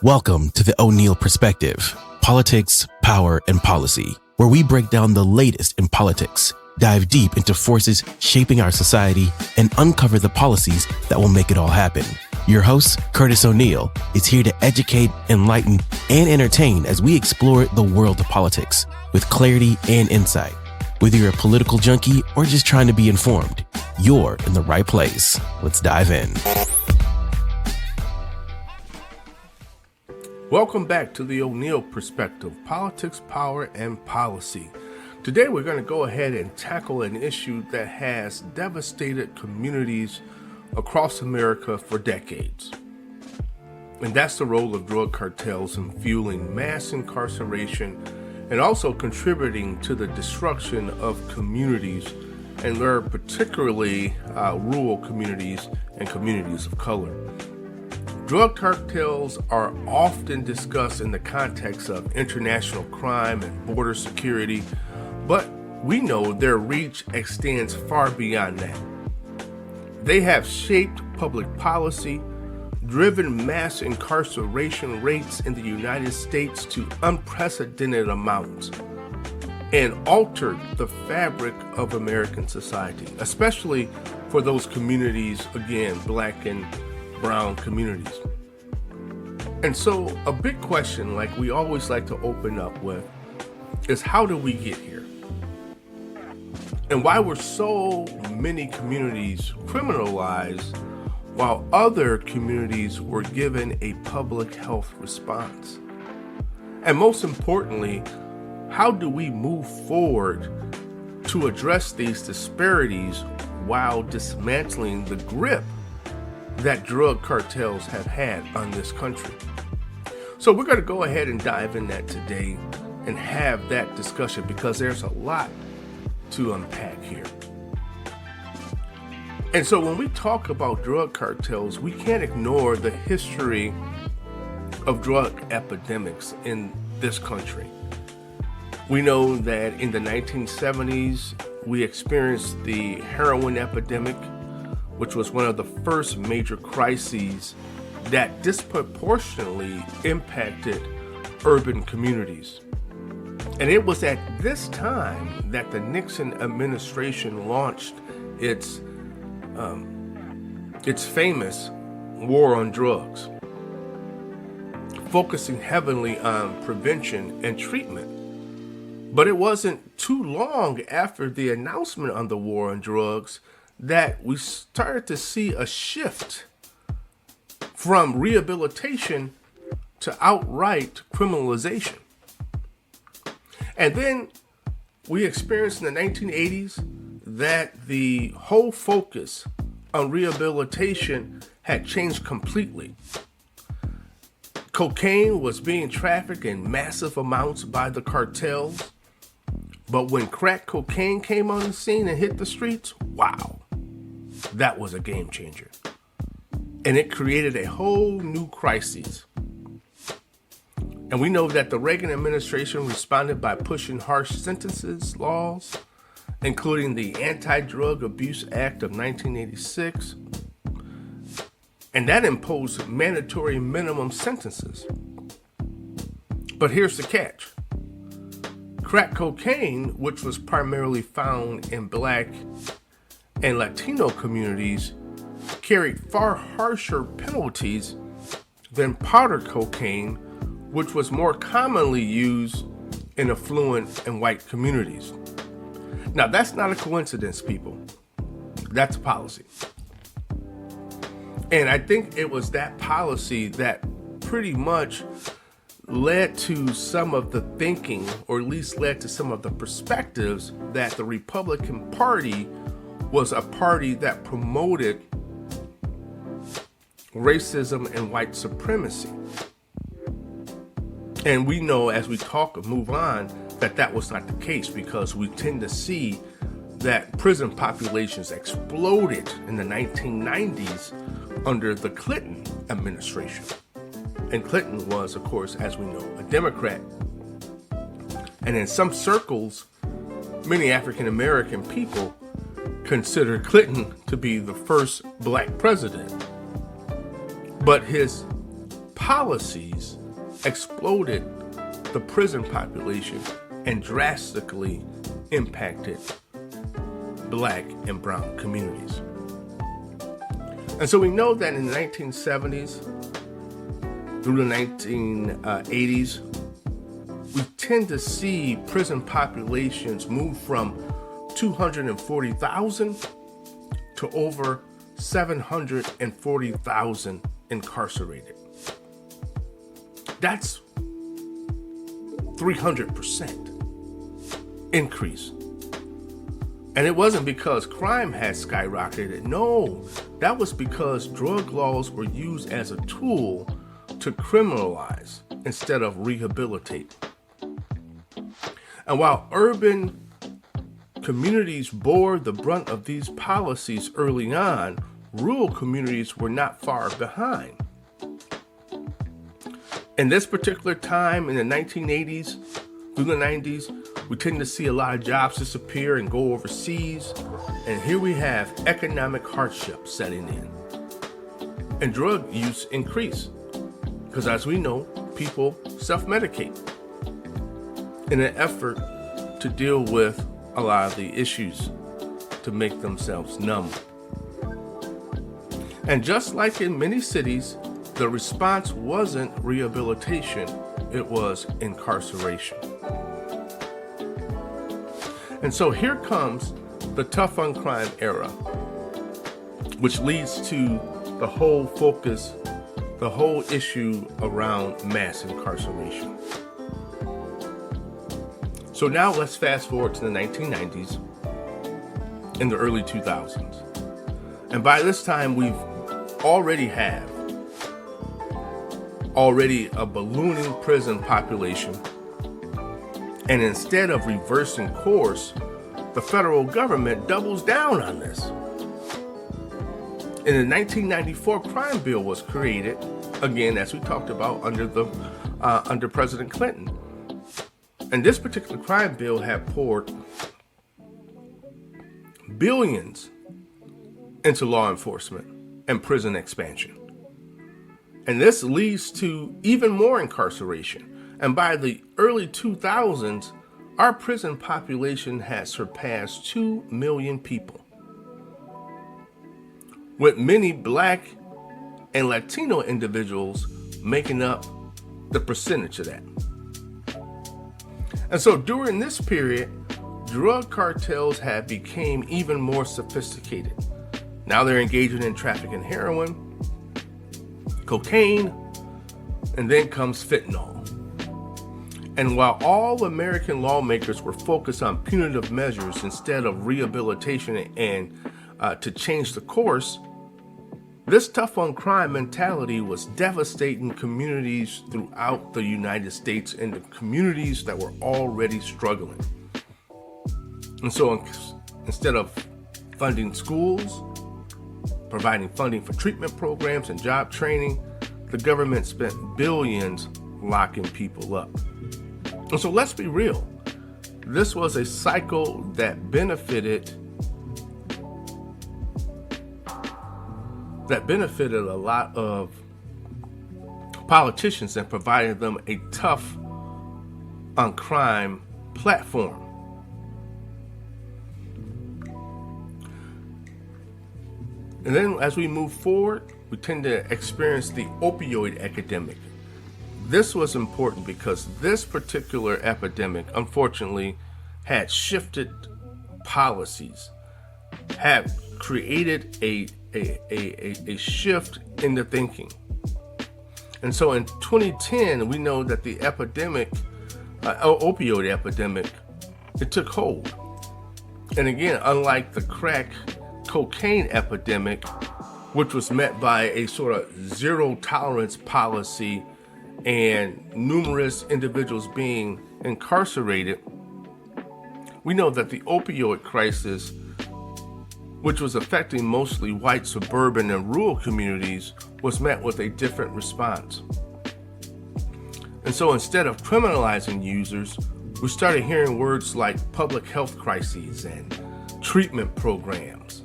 Welcome to the O'Neill Perspective, Politics, Power, and Policy, where we break down the latest in politics, dive deep into forces shaping our society, and uncover the policies that will make it all happen. Your host, Curtis O'Neill, is here to educate, enlighten, and entertain as we explore the world of politics with clarity and insight. Whether you're a political junkie or just trying to be informed, you're in the right place. Let's dive in. Welcome back to the O'Neill Perspective, Politics, Power, and Policy. Today we're going to go ahead and tackle an issue that has devastated communities across America for decades. And that's the role of drug cartels in fueling mass incarceration and also contributing to the destruction of communities, and there are particularly rural communities and communities of color. Drug cartels are often discussed in the context of international crime and border security, but we know their reach extends far beyond that. They have shaped public policy, driven mass incarceration rates in the United States to unprecedented amounts, and altered the fabric of American society, especially for those communities, again, Black and brown communities. And so a big question, like we always like to open up with, is how did we get here? And why were so many communities criminalized while other communities were given a public health response? And most importantly, how do we move forward to address these disparities while dismantling the grip that drug cartels have had on this country? So we're going to go ahead and dive in that today and have that discussion because there's a lot to unpack here. And so when we talk about drug cartels, we can't ignore the history of drug epidemics in this country. We know that in the 1970s, we experienced the heroin epidemic, which was one of the first major crises that disproportionately impacted urban communities. And it was at this time that the Nixon administration launched its famous war on drugs, focusing heavily on prevention and treatment. But it wasn't too long after the announcement on the war on drugs that we started to see a shift from rehabilitation to outright criminalization. And then we experienced in the 1980s that the whole focus on rehabilitation had changed completely. Cocaine was being trafficked in massive amounts by the cartels, but when crack cocaine came on the scene and hit the streets, wow, that was a game changer. And it created a whole new crisis. And we know that the Reagan administration responded by pushing harsh sentences laws, including the Anti-Drug Abuse Act of 1986. And that imposed mandatory minimum sentences. But here's the catch. Crack cocaine, which was primarily found in Black and Latino communities, carried far harsher penalties than powder cocaine, which was more commonly used in affluent and white communities. Now, that's not a coincidence, people. That's policy. And I think it was that policy that pretty much led to some of the thinking, or at least led to some of the perspectives, that the Republican Party was a party that promoted racism and white supremacy. And we know as we talk and move on that that was not the case, because we tend to see that prison populations exploded in the 1990s under the Clinton administration. And Clinton was, of course, as we know, a Democrat. And in some circles, many African American people consider Clinton to be the first Black president. But his policies exploded the prison population and drastically impacted Black and brown communities. And so we know that in the 1970s through the 1980s, we tend to see prison populations move from 240,000 to over 740,000 incarcerated. That's 300% increase. And it wasn't because crime had skyrocketed. No, that was because drug laws were used as a tool to criminalize instead of rehabilitate. And while urban communities bore the brunt of these policies early on, rural communities were not far behind. In this particular time, in the 1980s through the 90s, we tend to see a lot of jobs disappear and go overseas. And here we have economic hardship setting in. And drug use increase. Because as we know, people self-medicate in an effort to deal with a lot of the issues, to make themselves numb. And just like in many cities, the response wasn't rehabilitation, it was incarceration. And so here comes the tough on crime era, which leads to the whole focus, the whole issue around mass incarceration. So now let's fast forward to the 1990s and the early 2000s. And by this time, we've already a ballooning prison population. And instead of reversing course, the federal government doubles down on this. And the 1994 crime bill was created, again, as we talked about, under President Clinton. And this particular crime bill had poured billions into law enforcement and prison expansion. And this leads to even more incarceration. And by the early 2000s, our prison population has surpassed 2 million people, with many Black and Latino individuals making up the percentage of that. And so during this period, drug cartels have become even more sophisticated. Now they're engaging in trafficking heroin, cocaine, and then comes fentanyl. And while all American lawmakers were focused on punitive measures instead of rehabilitation and to change the course, this tough on crime mentality was devastating communities throughout the United States and the communities that were already struggling. And so instead of funding schools, providing funding for treatment programs and job training, the government spent billions locking people up. And so let's be real. This was a cycle that benefited a lot of politicians and provided them a tough on crime platform. And then as we move forward, we tend to experience the opioid epidemic. This was important because this particular epidemic, unfortunately, had shifted policies, had created a shift in the thinking. And so in 2010, we know that the opioid epidemic, it took hold. And again, unlike the crack cocaine epidemic, which was met by a sort of zero tolerance policy and numerous individuals being incarcerated, we know that the opioid crisis, which was affecting mostly white suburban and rural communities, was met with a different response. And so instead of criminalizing users, we started hearing words like public health crises and treatment programs.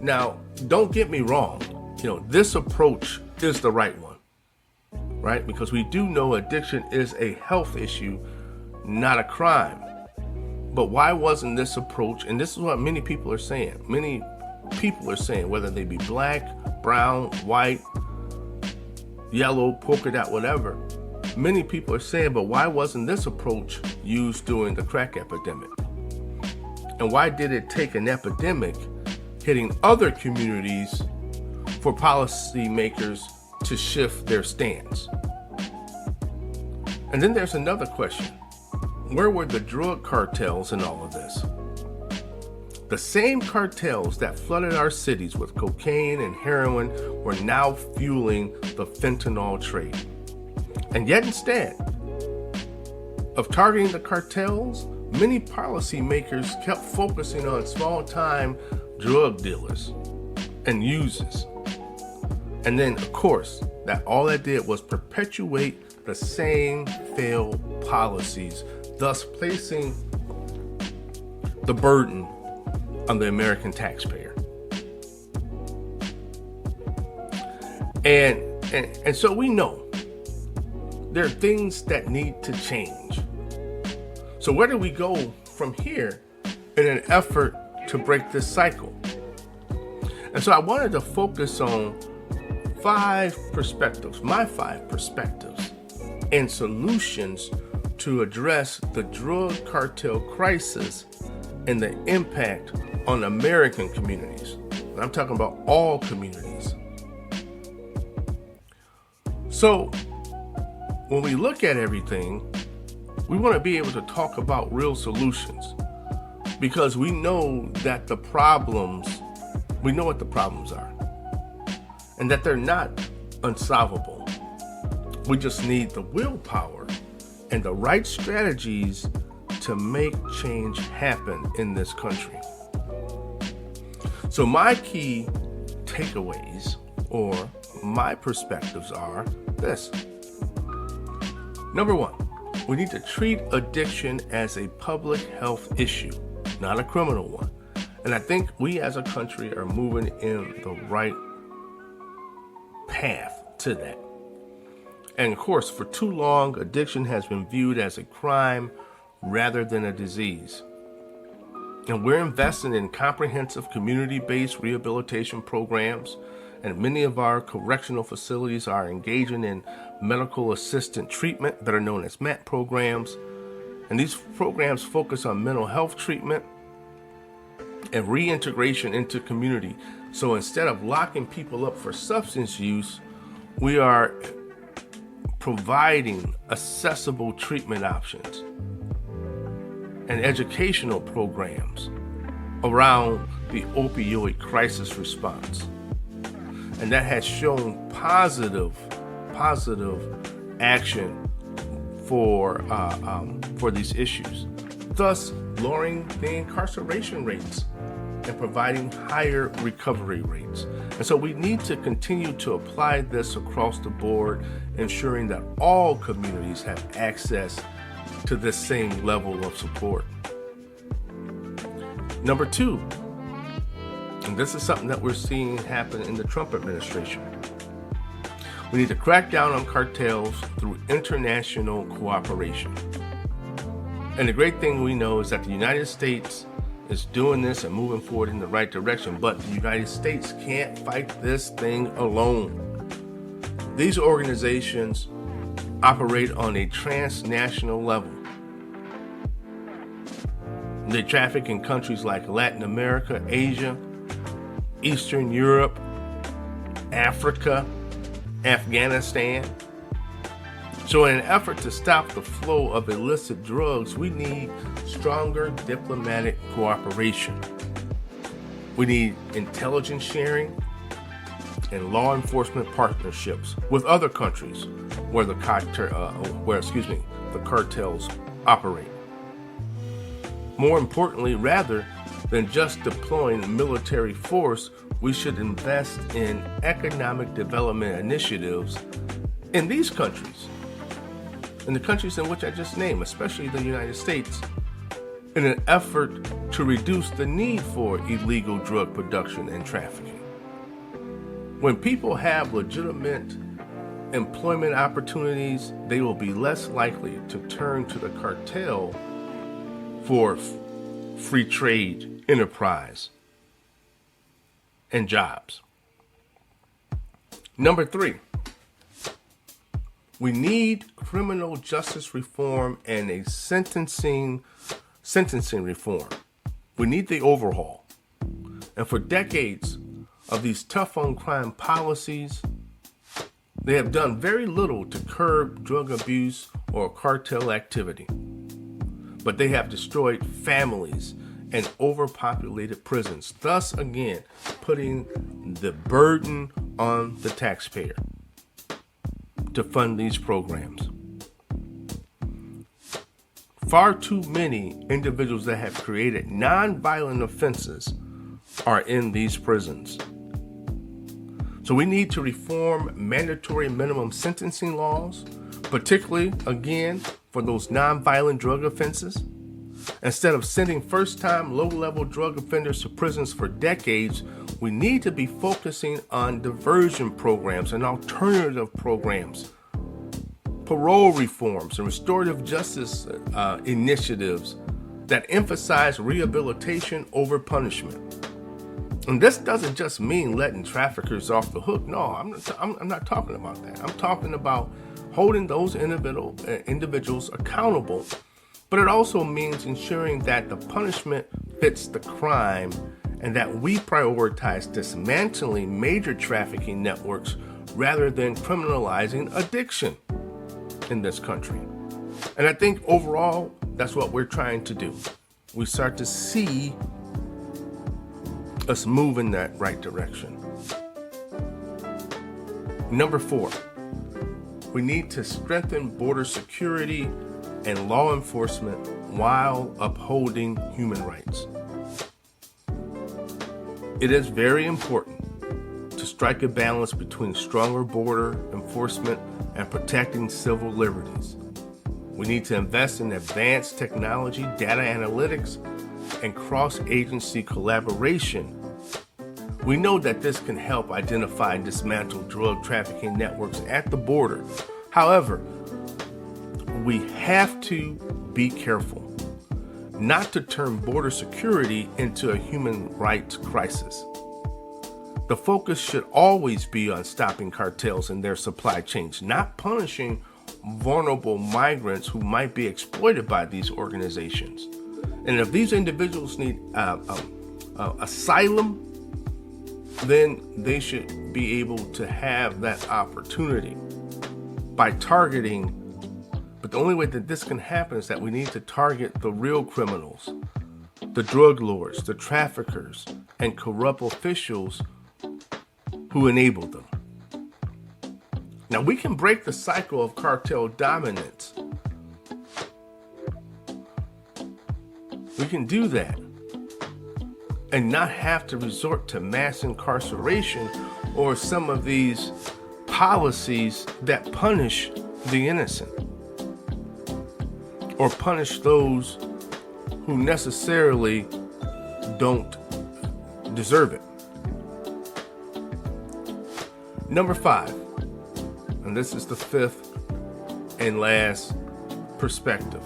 Now, don't get me wrong. this approach is the right one, right? Because we do know addiction is a health issue, not a crime. But why wasn't this approach, and this is what many people are saying, whether they be black, brown, white, yellow, polka dot, whatever, many people are saying, but why wasn't this approach used during the crack epidemic? And why did it take an epidemic hitting other communities for policymakers to shift their stance? And then there's another question. Where were the drug cartels in all of this? The same cartels that flooded our cities with cocaine and heroin were now fueling the fentanyl trade. And yet instead of targeting the cartels, many policymakers kept focusing on small-time drug dealers and users. And then, of course, all that did was perpetuate the same failed policies, thus placing the burden on the American taxpayer. And so we know there are things that need to change. So where do we go from here in an effort to break this cycle? And so I wanted to focus on my 5 perspectives, and solutions to address the drug cartel crisis and the impact on American communities. And I'm talking about all communities. So when we look at everything, we want to be able to talk about real solutions, because we know that we know what the problems are, and that they're not unsolvable. We just need the willpower and the right strategies to make change happen in this country. So my key takeaways or my perspectives are this. Number 1, we need to treat addiction as a public health issue, not a criminal one. And I think we as a country are moving in the right path to that. And of course, for too long, addiction has been viewed as a crime rather than a disease. And we're investing in comprehensive community-based rehabilitation programs, and many of our correctional facilities are engaging in medical assistant treatment that are known as MAT programs. And these programs focus on mental health treatment and reintegration into community. So instead of locking people up for substance use, we are providing accessible treatment options and educational programs around the opioid crisis response. And that has shown positive action for these issues, thus lowering the incarceration rates and providing higher recovery rates. And so we need to continue to apply this across the board, ensuring that all communities have access to the same level of support. Number 2, and this is something that we're seeing happen in the Trump administration, we need to crack down on cartels through international cooperation. And the great thing we know is that the United States is doing this and moving forward in the right direction, but the United States can't fight this thing alone. These organizations operate on a transnational level. They traffic in countries like Latin America, Asia, Eastern Europe, Africa, Afghanistan. So in an effort to stop the flow of illicit drugs, we need stronger diplomatic cooperation. We need intelligence sharing and law enforcement partnerships with other countries where the cartels operate. More importantly, rather than just deploying military force, we should invest in economic development initiatives in these countries, in the countries in which I just named, especially the United States, in an effort to reduce the need for illegal drug production and trafficking. When people have legitimate employment opportunities, they will be less likely to turn to the cartel for free trade enterprise and jobs. Number 3, we need criminal justice reform and a sentencing reform. We need the overhaul. And for decades of these tough on crime policies, they have done very little to curb drug abuse or cartel activity. But they have destroyed families and overpopulated prisons, thus again putting the burden on the taxpayer to fund these programs. Far too many individuals that have created nonviolent offenses are in these prisons. So we need to reform mandatory minimum sentencing laws, particularly, again, for those nonviolent drug offenses. Instead of sending first-time low-level drug offenders to prisons for decades, we need to be focusing on diversion programs and alternative programs, parole reforms, and restorative justice initiatives that emphasize rehabilitation over punishment. And this doesn't just mean letting traffickers off the hook. No, I'm not talking about that. I'm talking about holding those individuals accountable. But it also means ensuring that the punishment fits the crime and that we prioritize dismantling major trafficking networks rather than criminalizing addiction in this country. And I think overall, that's what we're trying to do. We start to see us move in that right direction. Number 4, we need to strengthen border security and law enforcement while upholding human rights. It is very important to strike a balance between stronger border enforcement and protecting civil liberties. We need to invest in advanced technology, data analytics, and cross-agency collaboration. We know that this can help identify and dismantle drug trafficking networks at the border. However, we have to be careful not to turn border security into a human rights crisis. The focus should always be on stopping cartels and their supply chains, not punishing vulnerable migrants who might be exploited by these organizations. And if these individuals need asylum, then they should be able to have that opportunity by targeting. But the only way that this can happen is that we need to target the real criminals, the drug lords, the traffickers, and corrupt officials who enable them. Now, we can break the cycle of cartel dominance. We can do that and not have to resort to mass incarceration or some of these policies that punish the innocent or punish those who necessarily don't deserve it. Number 5, and this is the 5th and last perspective.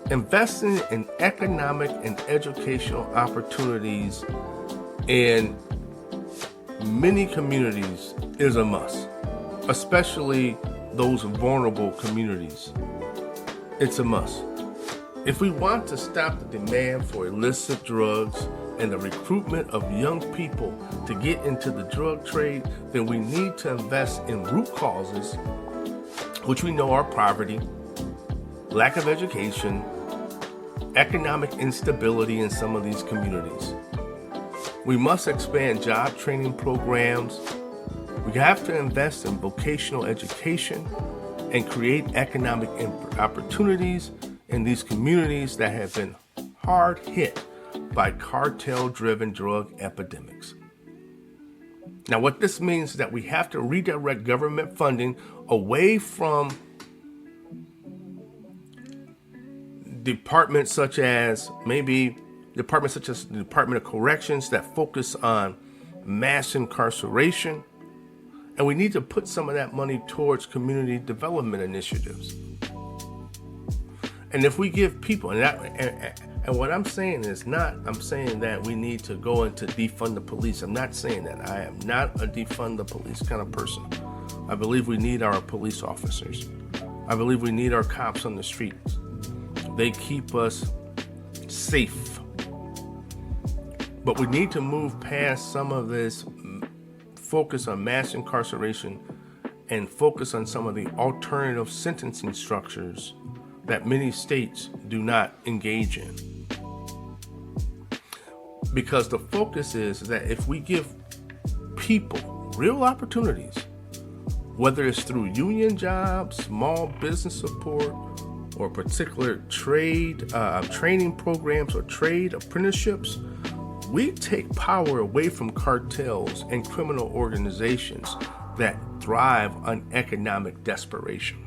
Investing in economic and educational opportunities in many communities is a must, especially those vulnerable communities. It's a must. If we want to stop the demand for illicit drugs and the recruitment of young people to get into the drug trade, then we need to invest in root causes, which we know are poverty, lack of education, economic instability in some of these communities. We must expand job training programs. We have to invest in vocational education and create economic opportunities in these communities that have been hard hit by cartel-driven drug epidemics. Now, what this means is that we have to redirect government funding away from departments such as the Department of Corrections that focus on mass incarceration, and we need to put some of that money towards community development initiatives. And if we give people, and what I'm saying is I'm saying that we need to go into defund the police. I'm not saying that. I am not a defund the police kind of person. I believe we need our police officers. I believe we need our cops on the streets. They keep us safe. But we need to move past some of this focus on mass incarceration and focus on some of the alternative sentencing structures that many states do not engage in. Because the focus is that if we give people real opportunities, whether it's through union jobs, small business support, or particular trade training programs or trade apprenticeships, we take power away from cartels and criminal organizations that thrive on economic desperation.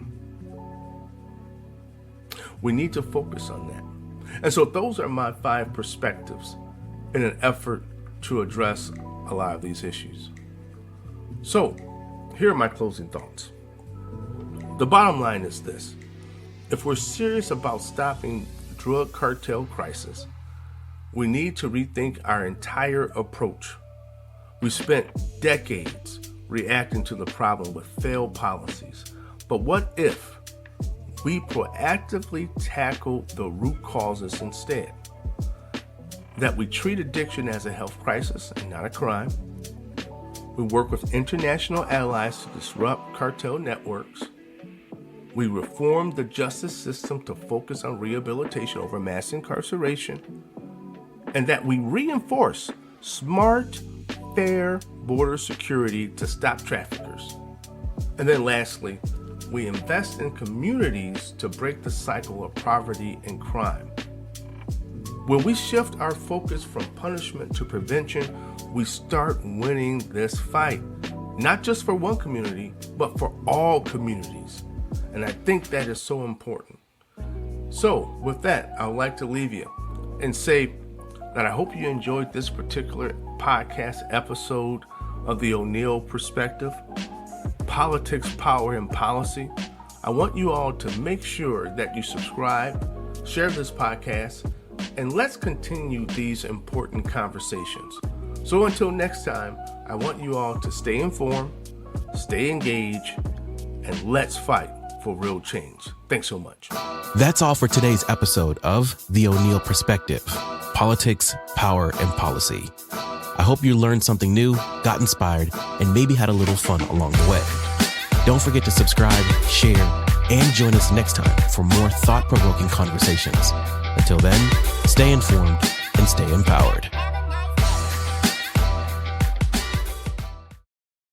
We need to focus on that. And so those are my 5 perspectives in an effort to address a lot of these issues. So here are my closing thoughts. The bottom line is this. If we're serious about stopping the drug cartel crisis, we need to rethink our entire approach. We spent decades reacting to the problem with failed policies. But what if we proactively tackle the root causes instead? That we treat addiction as a health crisis and not a crime. We work with international allies to disrupt cartel networks. We reform the justice system to focus on rehabilitation over mass incarceration. And that we reinforce smart, fair border security to stop traffickers. And then lastly, we invest in communities to break the cycle of poverty and crime. When we shift our focus from punishment to prevention, we start winning this fight, not just for one community, but for all communities. And I think that is so important. So with that, I would like to leave you and say that I hope you enjoyed this particular podcast episode of the O'Neill Perspective, Politics, Power, and Policy. I want you all to make sure that you subscribe, share this podcast, and let's continue these important conversations. So until next time, I want you all to stay informed, stay engaged, and let's fight for real change. Thanks so much. That's all for today's episode of The O'Neill Perspective, Politics, Power, and Policy. I hope you learned something new, got inspired, and maybe had a little fun along the way. Don't forget to subscribe, share, and join us next time for more thought-provoking conversations. Until then, stay informed and stay empowered.